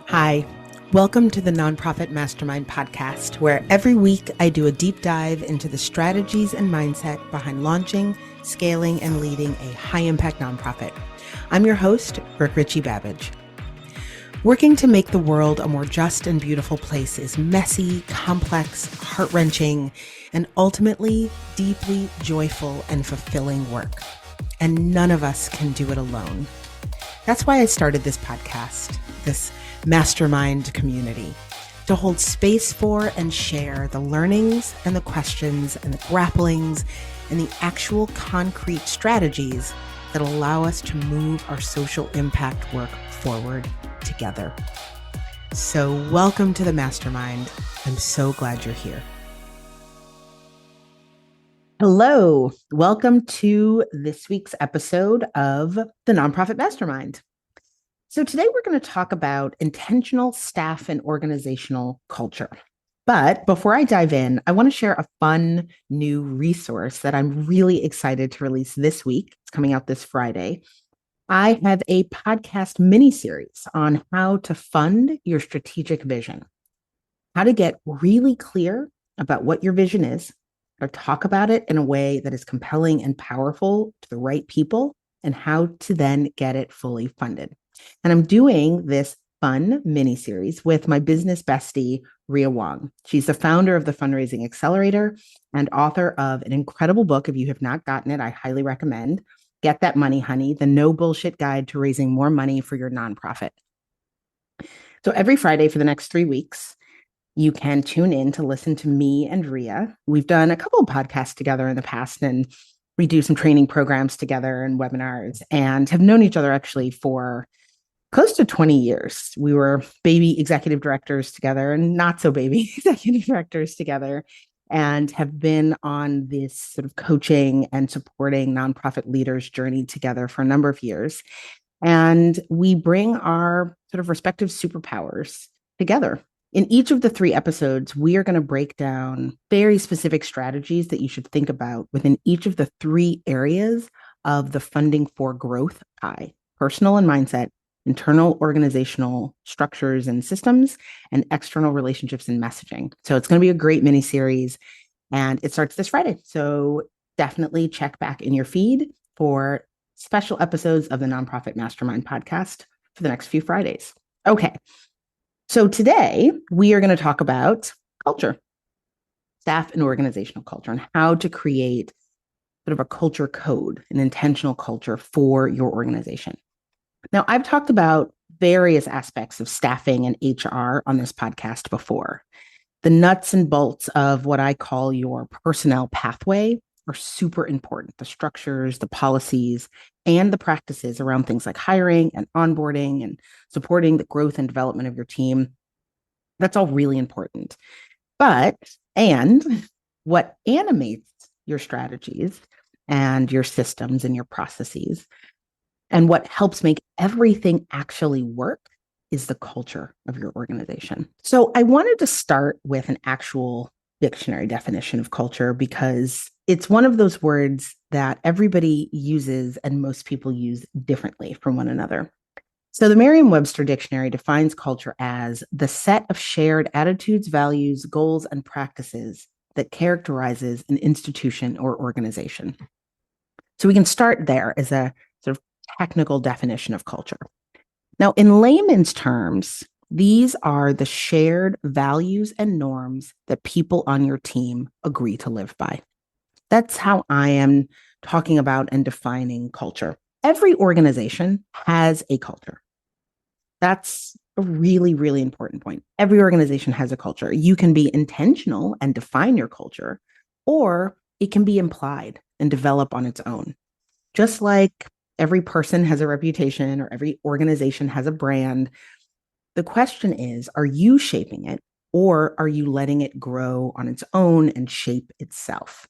Hi, welcome to the Nonprofit Mastermind podcast, where every week I do a deep dive into the strategies and mindset behind launching, scaling, and leading a high-impact nonprofit. I'm your host, Brooke Richie-Babbage. Working to make the world a more just and beautiful place is messy, complex, heart-wrenching, and ultimately deeply joyful and fulfilling work. And none of us can do it alone. That's why I started this podcast, this Mastermind community, to hold space for and share the learnings and the questions and the grapplings and the actual concrete strategies that allow us to move our social impact work forward together. So welcome to the Mastermind. I'm so glad you're here. Hello, welcome to this week's episode of the Nonprofit Mastermind. So today we're going to talk about intentional staff and organizational culture. But before I dive in, I want to share a fun new resource that I'm really excited to release this week. It's coming out this Friday. I have a podcast mini-series on how to fund your strategic vision, how to get really clear about what your vision is, or talk about it in a way that is compelling and powerful to the right people, and how to then get it fully funded. And I'm doing this fun mini-series with my business bestie, Ria Wong. She's the founder of the Fundraising Accelerator and author of an incredible book. If you have not gotten it, I highly recommend. Get That Money, Honey, the no bullshit guide to raising more money for your nonprofit. So every Friday for the next 3 weeks, you can tune in to listen to me and Ria. We've done a couple of podcasts together in the past, and we do some training programs together and webinars, and have known each other actually for close to 20 years. We were baby executive directors together and not so baby executive directors together, and have been on this sort of coaching and supporting nonprofit leaders journey together for a number of years. And we bring our sort of respective superpowers together. In each of the 3 episodes, we are going to break down very specific strategies that you should think about within each of the 3 areas of the funding for growth pie: personal and mindset, internal organizational structures and systems, and external relationships and messaging. So it's going to be a great mini series, and it starts this Friday. So definitely check back in your feed for special episodes of the Nonprofit Mastermind podcast for the next few Fridays. Okay. So today we are going to talk about culture, staff and organizational culture, and how to create sort of a culture code, an intentional culture for your organization. Now, I've talked about various aspects of staffing and HR on this podcast before. The nuts and bolts of what I call your personnel pathway are super important. The structures, the policies, and the practices around things like hiring and onboarding and supporting the growth and development of your team. That's all really important. And what animates your strategies and your systems and your processes, and what helps make everything actually work, is the culture of your organization. So I wanted to start with an actual dictionary definition of culture, because it's one of those words that everybody uses and most people use differently from one another. So the Merriam-Webster dictionary defines culture as the set of shared attitudes, values, goals, and practices that characterizes an institution or organization. So we can start there as a sort of technical definition of culture. Now, in layman's terms, these are the shared values and norms that people on your team agree to live by. That's how I am talking about and defining culture. Every organization has a culture. That's a really, really important point. Every organization has a culture. You can be intentional and define your culture, or it can be implied and develop on its own. Just like every person has a reputation or every organization has a brand, the question is, are you shaping it, or are you letting it grow on its own and shape itself?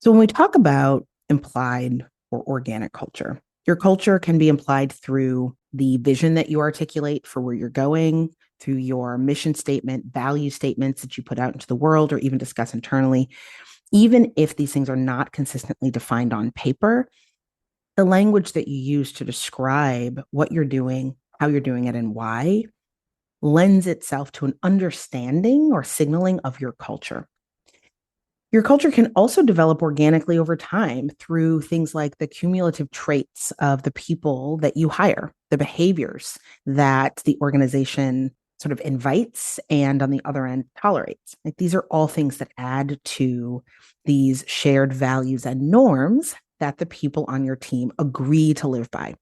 So when we talk about implied or organic culture, your culture can be implied through the vision that you articulate for where you're going, through your mission statement, value statements that you put out into the world or even discuss internally. Even if these things are not consistently defined on paper, the language that you use to describe what you're doing, how you're doing it, and why lends itself to an understanding or signaling of your culture. Your culture can also develop organically over time through things like the cumulative traits of the people that you hire, the behaviors that the organization sort of invites and on the other end tolerates. Like, these are all things that add to these shared values and norms that the people on your team agree to live by.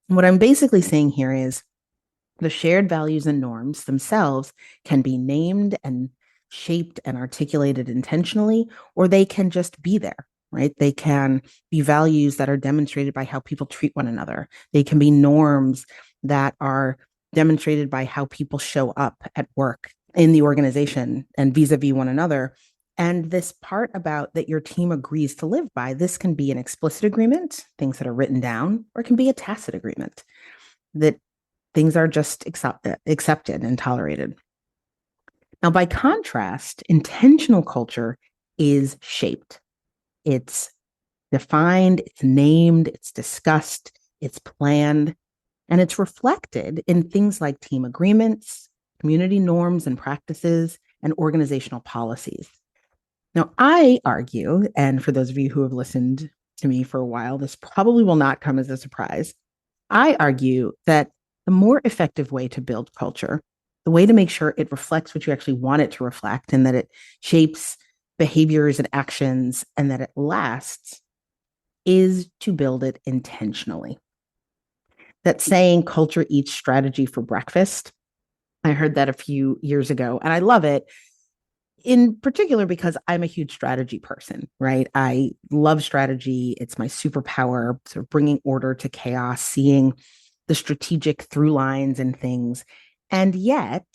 And what I'm basically saying here is the shared values and norms themselves can be named and shaped and articulated intentionally, or they can just be there, right? They can be values that are demonstrated by how people treat one another. They can be norms that are demonstrated by how people show up at work in the organization and vis-a-vis one another. And this part about that your team agrees to live by, this can be an explicit agreement, things that are written down, or it can be a tacit agreement that things are just accepted and tolerated. Now, by contrast, intentional culture is shaped. It's defined, it's named, it's discussed, it's planned, and it's reflected in things like team agreements, community norms and practices, and organizational policies. Now, I argue, and for those of you who have listened to me for a while, this probably will not come as a surprise. I argue that the more effective way to build culture, the way to make sure it reflects what you actually want it to reflect and that it shapes behaviors and actions and that it lasts, is to build it intentionally. That saying, culture eats strategy for breakfast, I heard that a few years ago, and I love it. In particular, because I'm a huge strategy person, right? I love strategy. It's my superpower, sort of bringing order to chaos, seeing the strategic through lines and things. And yet,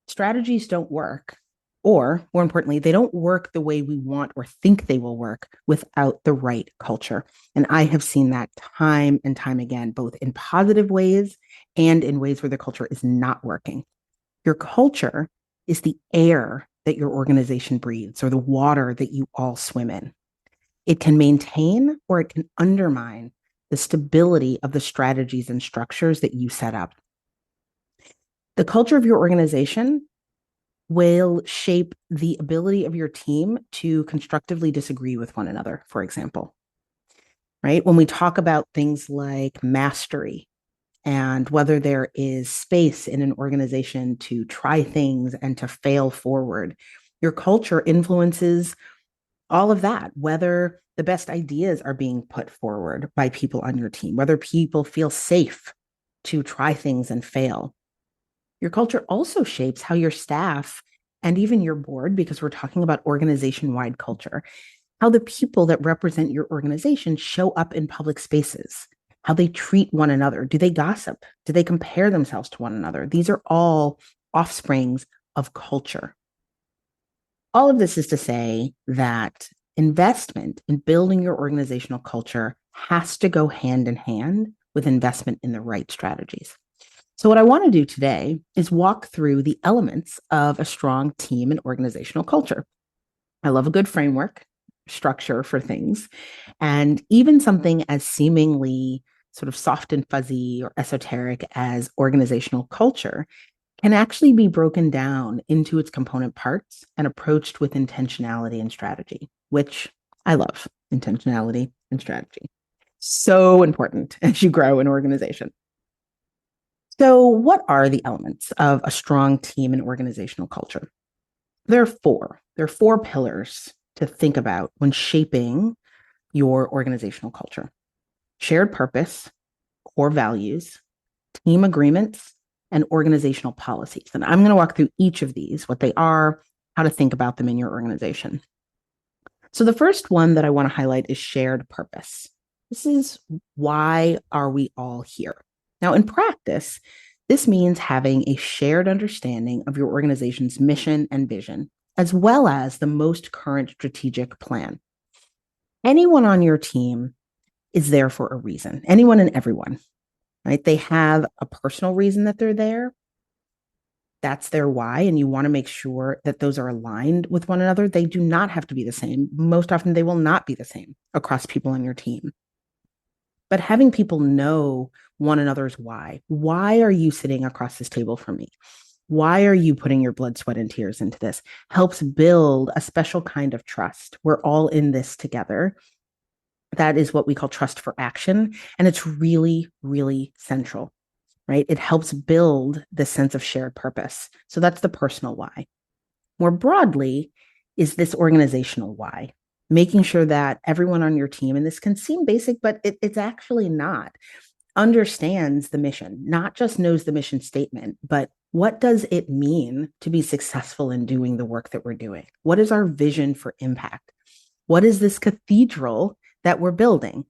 strategies don't work, or more importantly, they don't work the way we want or think they will work without the right culture. And I have seen that time and time again, both in positive ways and in ways where the culture is not working. Your culture is the air that your organization breathes or the water that you all swim in. It can maintain or it can undermine the stability of the strategies and structures that you set up. The culture of your organization will shape the ability of your team to constructively disagree with one another, for example, right? When we talk about things like mastery and whether there is space in an organization to try things and to fail forward, your culture influences all of that, whether the best ideas are being put forward by people on your team, whether people feel safe to try things and fail. Your culture also shapes how your staff and even your board, because we're talking about organization-wide culture, how the people that represent your organization show up in public spaces, how they treat one another. Do they gossip? Do they compare themselves to one another? These are all offsprings of culture. All of this is to say that investment in building your organizational culture has to go hand in hand with investment in the right strategies. So what I want to do today is walk through the elements of a strong team and organizational culture. I love a good framework, structure for things, and even something as seemingly sort of soft and fuzzy or esoteric as organizational culture can actually be broken down into its component parts and approached with intentionality and strategy, which I love. Intentionality and strategy. So important as you grow an organization. So, what are the elements of a strong team and organizational culture? There are four. There are four pillars to think about when shaping your organizational culture: shared purpose, core values, team agreements, and organizational policies. And I'm going to walk through each of these, what they are, how to think about them in your organization. So the first one that I want to highlight is shared purpose. This is why are we all here? Now, in practice, this means having a shared understanding of your organization's mission and vision, as well as the most current strategic plan. Anyone on your team is there for a reason, anyone and everyone, right? They have a personal reason that they're there. That's their why, and you want to make sure that those are aligned with one another. They do not have to be the same. Most often, they will not be the same across people on your team. But having people know one another's why. Why are you sitting across this table from me? Why are you putting your blood, sweat, and tears into this? Helps build a special kind of trust. We're all in this together. That is what we call trust for action. And it's really, really central, right? It helps build this sense of shared purpose. So that's the personal why. More broadly, is this organizational why, making sure that everyone on your team, and this can seem basic, but it's actually not, understands the mission, not just knows the mission statement, but what does it mean to be successful in doing the work that we're doing? What is our vision for impact? What is this cathedral that we're building?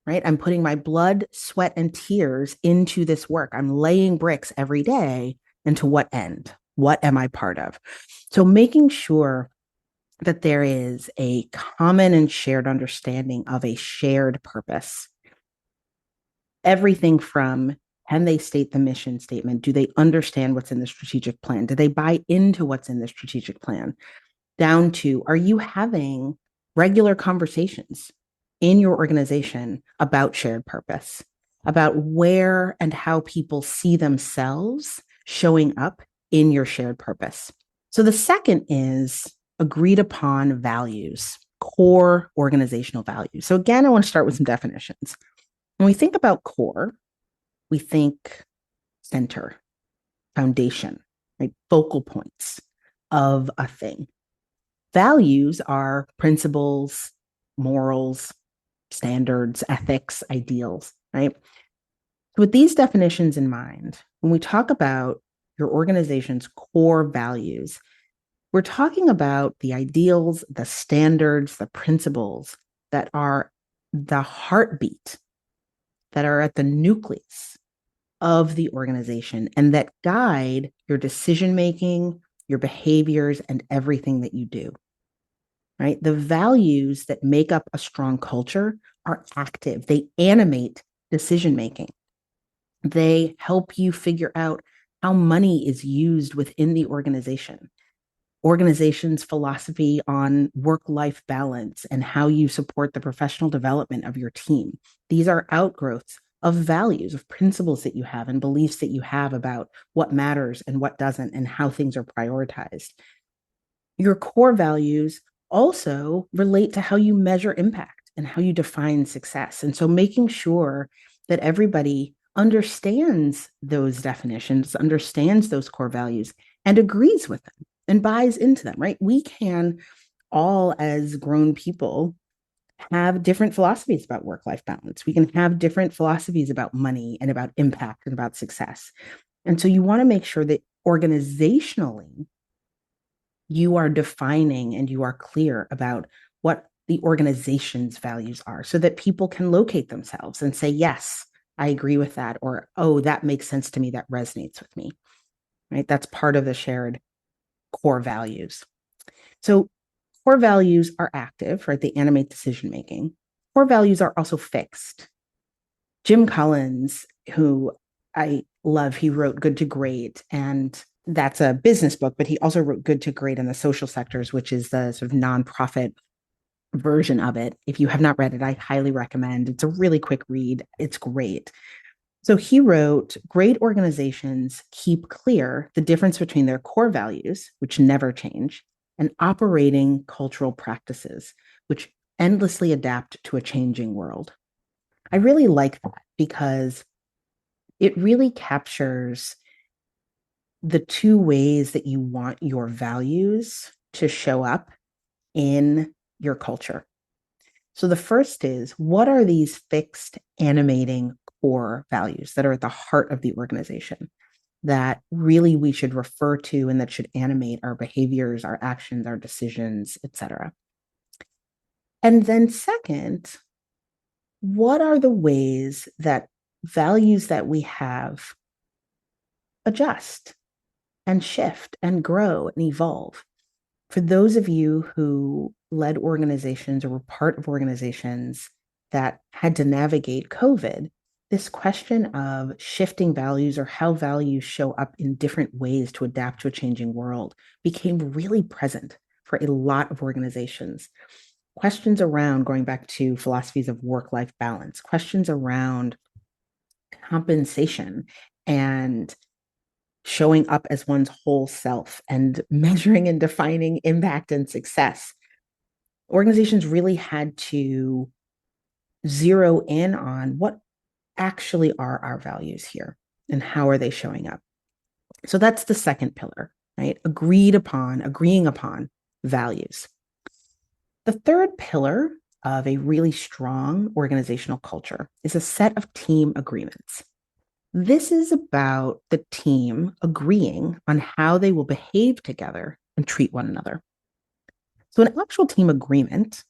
Right? I'm putting my blood, sweat, and tears into this work. I'm laying bricks every day. And to what end? What am I part of? So making sure that there is a common and shared understanding of a shared purpose. Everything from, can they state the mission statement? Do they understand what's in the strategic plan? Do they buy into what's in the strategic plan? Down to, are you having regular conversations in your organization about shared purpose, about where and how people see themselves showing up in your shared purpose? So the second is agreed upon values, core organizational values. So again, I want to start with some definitions. When we think about core, we think center, foundation, right? Focal points of a thing. Values are principles, morals, standards, ethics, ideals, right? With these definitions in mind, when we talk about your organization's core values, we're talking about the ideals, the standards, the principles that are the heartbeat, that are at the nucleus of the organization and that guide your decision-making, your behaviors, and everything that you do, right? The values that make up a strong culture are active. They animate decision-making. They help you figure out how money is used within the organization. Organization's philosophy on work-life balance and how you support the professional development of your team. These are outgrowths of values, of principles that you have and beliefs that you have about what matters and what doesn't and how things are prioritized. Your core values also relate to how you measure impact and how you define success. And so making sure that everybody understands those definitions, understands those core values, and agrees with them and buys into them, right? We can all, as grown people, have different philosophies about work-life balance. We can have different philosophies about money and about impact and about success. And so you want to make sure that organizationally, you are defining and you are clear about what the organization's values are so that people can locate themselves and say, yes, I agree with that, or, oh, that makes sense to me, that resonates with me, right? That's part of the shared core values. So core values are active, right? They animate decision-making. Core values are also fixed. Jim Collins, who I love, he wrote Good to Great, and that's a business book, but he also wrote Good to Great in the Social Sectors, which is the sort of nonprofit version of it. If you have not read it, I highly recommend. It's a really quick read. It's great. So he wrote, great organizations keep clear the difference between their core values, which never change, and operating cultural practices, which endlessly adapt to a changing world. I really like that because it really captures the two ways that you want your values to show up in your culture. So the first is, what are these fixed animating core values that are at the heart of the organization that really we should refer to and that should animate our behaviors, our actions, our decisions, etc. And then second, what are the ways that values that we have adjust and shift and grow and evolve? For those of you who led organizations or were part of organizations that had to navigate COVID, this question of shifting values or how values show up in different ways to adapt to a changing world became really present for a lot of organizations. Questions around, going back to philosophies of work-life balance, questions around compensation, and showing up as one's whole self and measuring and defining impact and success. Organizations really had to zero in on what actually are our values here and how are they showing up. So that's the second pillar, right? Agreeing upon values. The third pillar of a really strong organizational culture is a set of team agreements. This is about the team agreeing on how they will behave together and treat one another. So, an actual team agreement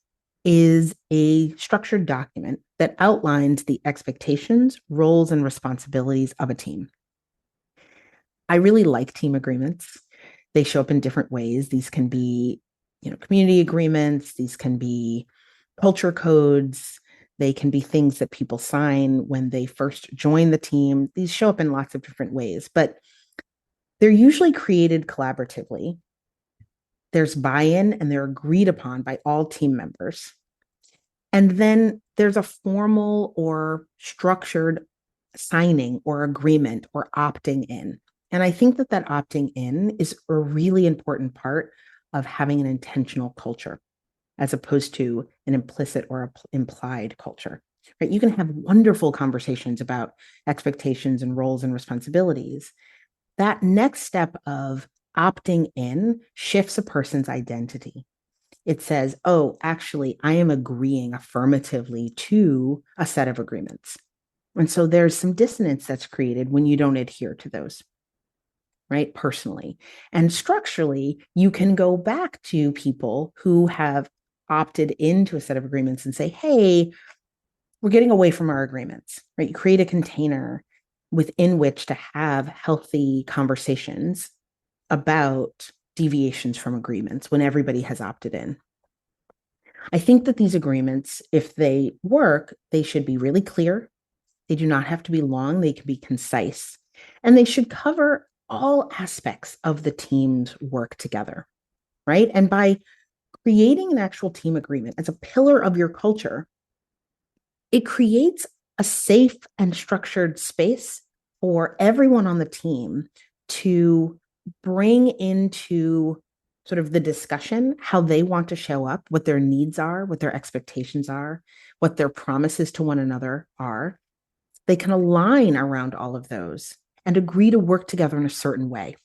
is a structured document that outlines the expectations, roles, and responsibilities of a team. I really like team agreements. They show up in different ways. These can be, community agreements. These can be culture codes. They can be things that people sign when they first join the team. These show up in lots of different ways, but they're usually created collaboratively. There's buy-in and they're agreed upon by all team members. And then there's a formal or structured signing or agreement or opting in. And I think that opting in is a really important part of having an intentional culture as opposed to an implicit or implied culture. Right? You can have wonderful conversations about expectations and roles and responsibilities. That next step of opting in shifts a person's identity. It says, oh, actually, I am agreeing affirmatively to a set of agreements. And so there's some dissonance that's created when you don't adhere to those, right? Personally. And structurally, you can go back to people who have opted into a set of agreements and say, hey, we're getting away from our agreements, right? You create a container within which to have healthy conversations about deviations from agreements when everybody has opted in. I think that these agreements, if they work, they should be really clear. They do not have to be long. They can be concise, and they should cover all aspects of the team's work together, right? And by creating an actual team agreement as a pillar of your culture, it creates a safe and structured space for everyone on the team to bring into sort of the discussion how they want to show up, what their needs are, what their expectations are, what their promises to one another are. They can align around all of those and agree to work together in a certain way.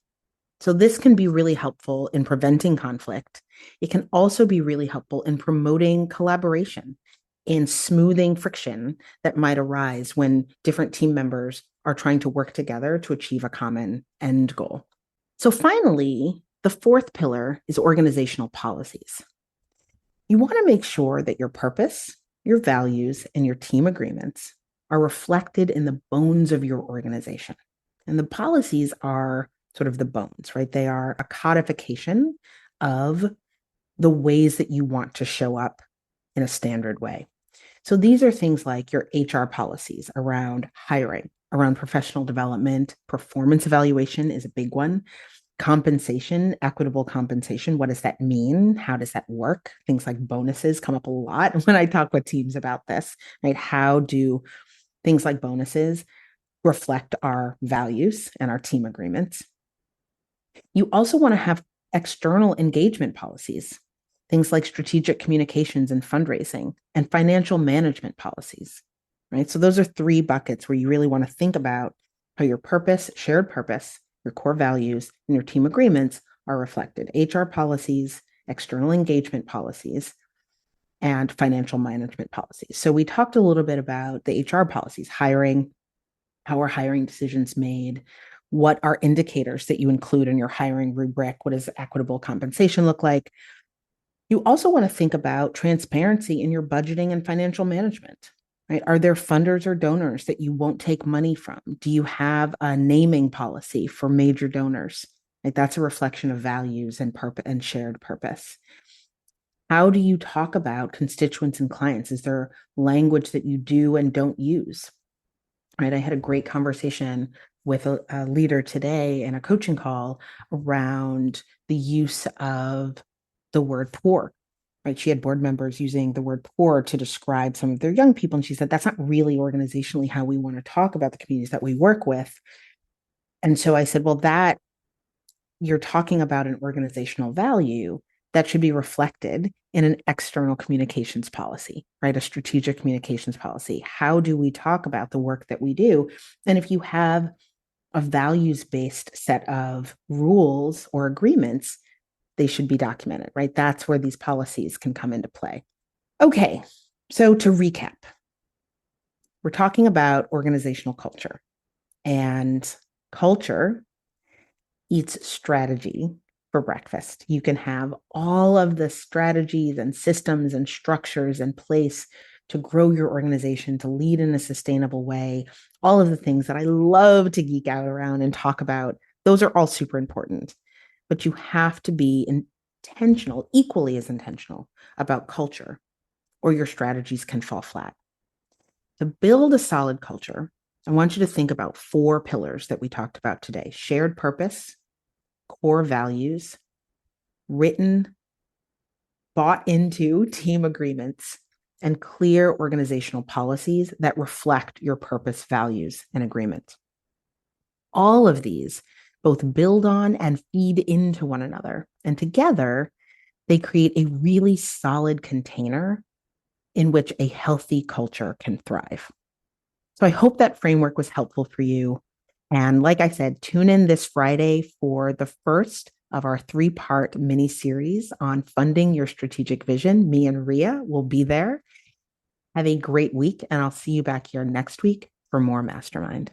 So this can be really helpful in preventing conflict. It can also be really helpful in promoting collaboration, in smoothing friction that might arise when different team members are trying to work together to achieve a common end goal. So finally, the fourth pillar is organizational policies. You want to make sure that your purpose, your values, and your team agreements are reflected in the bones of your organization. And the policies are sort of the bones, right? They are a codification of the ways that you want to show up in a standard way. So these are things like your HR policies around hiring, around professional development, performance evaluation is a big one. Compensation, equitable compensation. What does that mean? How does that work? Things like bonuses come up a lot when I talk with teams about this, right? How do things like bonuses reflect our values and our team agreements? You also want to have external engagement policies, things like strategic communications and fundraising and financial management policies, right? So those are three buckets where you really want to think about how your purpose, shared purpose, your core values, and your team agreements are reflected. HR policies, external engagement policies, and financial management policies. So we talked a little bit about the HR policies, hiring, how are hiring decisions made, what are indicators that you include in your hiring rubric, what does equitable compensation look like. You also want to think about transparency in your budgeting and financial management, right? Are there funders or donors that you won't take money from? Do you have a naming policy for major donors? Like that's a reflection of values and purpose and shared purpose. How do you talk about constituents and clients? Is there language that you do and don't use? Right? I had a great conversation with a leader today in a coaching call around the use of the word poor, right? She had board members using the word poor to describe some of their young people. And she said, that's not really organizationally how we want to talk about the communities that we work with. And so I said, well, that you're talking about an organizational value that should be reflected in an external communications policy, right? A strategic communications policy. How do we talk about the work that we do? And if you have a values-based set of rules or agreements, they should be documented, right? That's where these policies can come into play. Okay, so to recap, we're talking about organizational culture, and culture eats strategy for breakfast. You can have all of the strategies and systems and structures in place to grow your organization, to lead in a sustainable way, all of the things that I love to geek out around and talk about. Those are all super important, but you have to be intentional, equally as intentional about culture, or your strategies can fall flat. To build a solid culture, I want you to think about 4 pillars that we talked about today: shared purpose, core values, written, bought into team agreements, and clear organizational policies that reflect your purpose, values, and agreements. All of these both build on and feed into one another, and together they create a really solid container in which a healthy culture can thrive. So I hope that framework was helpful for you. And like I said, tune in this Friday for the first of our 3-part mini series on funding your strategic vision. Me and Ria will be there. Have a great week, and I'll see you back here next week for more Mastermind.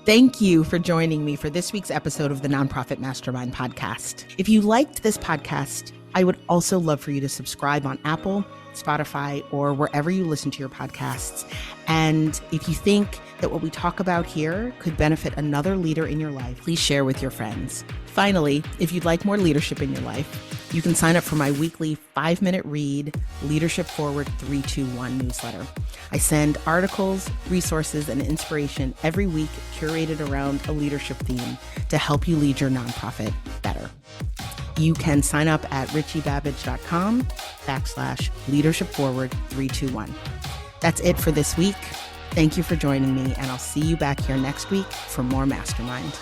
Thank you for joining me for this week's episode of the Nonprofit Mastermind podcast. If you liked this podcast, I would also love for you to subscribe on Apple, Spotify, or wherever you listen to your podcasts. And if you think that what we talk about here could benefit another leader in your life, please share with your friends. Finally, if you'd like more leadership in your life, you can sign up for my weekly 5-minute read Leadership Forward 321 newsletter. I send articles, resources, and inspiration every week curated around a leadership theme to help you lead your nonprofit better. You can sign up at richiebabbage.com/Leadership Forward 321. That's it for this week. Thank you for joining me, and I'll see you back here next week for more Mastermind.